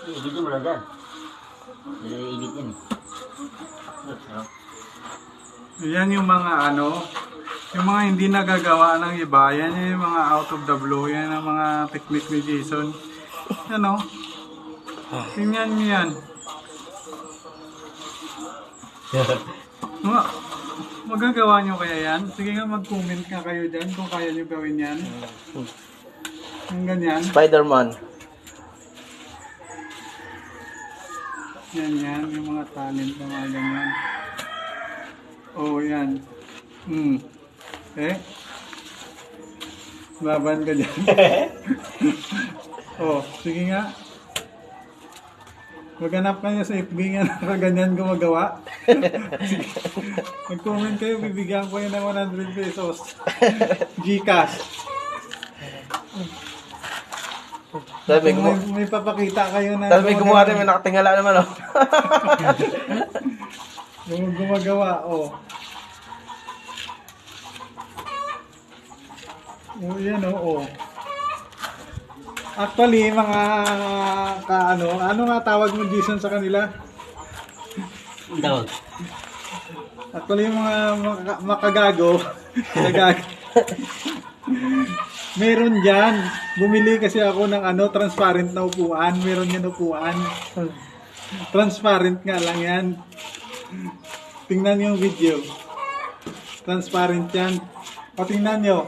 I-edit mo lang dyan. I-edit yan eh. Yan yung mga yung mga hindi nagagawa ng iba. Yan yung mga out of the blue. Yan ang mga technique ni Jason. Tingnan nyo yan. Magagawa nyo kaya yan? Sige nga, mag-comment ka kayo dyan kung kaya nyo gawin yan. Yung ganyan. Spider-Man. Yan, yung mga talent na mga ganyan. Oh, yan. Laban ka dyan. Oh, sige nga. Maghanap kayo sa FB nga nakaganyan gumagawa. Mag-comment kayo, bibigyan ko yun ng 100 pesos. Gcash. May papakita kayo na... Tapos may gumawa rin, may nakatingala naman, oh. Yung gumagawa, oh. Oh, yan, oh. Actually, mga ano nga tawag mo, Jason, sa kanila? Ang tawag? Actually, yung mga makagago, meron dyan. Bumili kasi ako ng transparent na upuan. Meron yan upuan. Transparent nga lang yan. Tingnan yung video. Transparent yan. O, tingnan nyo.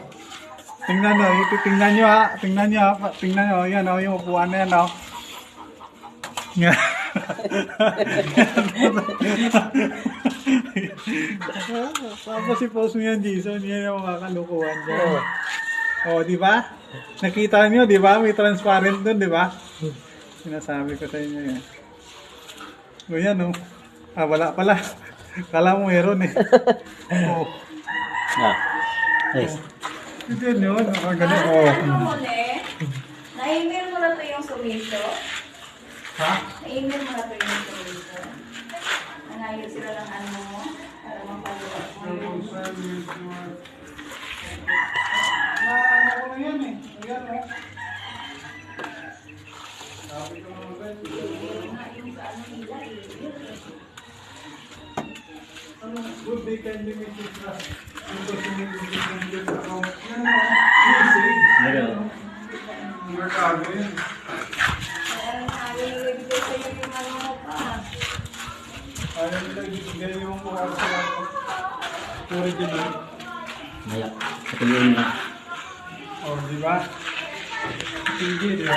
Tingnan nyo. Tingnan nyo ha. Tingnan nyo ha. Tingnan nyo. Yan o. Yung upuan na yan o. Tapos i-post mo yan, Jason. Yan yung mga kalukuhan dyan. O, di ba? Nakita nyo, di ba? May transparent dun, di ba? Sinasabi ko sa inyo yan. O yan o. Wala pala. Kala mo meron eh. O. Nice. Ito yun, nakagano. O. Na-email mo na to yung sumiso? Ha? Na-email mo na to yung sumiso? Nanayos sila ng ano mo? Para mapagawa mo. Ano ko na yan eh. Ayan o. Sabi ko naman ba? Good day, kindly message us. Ito sinigil sa account. Yan o. Music. Merkado yan. Ayaw ibigay sa'yo yung ano mo pa. Ayaw nila ibigay yung mukha sa original. Maya. Patuloy na. O, di ba? Sige, di ba?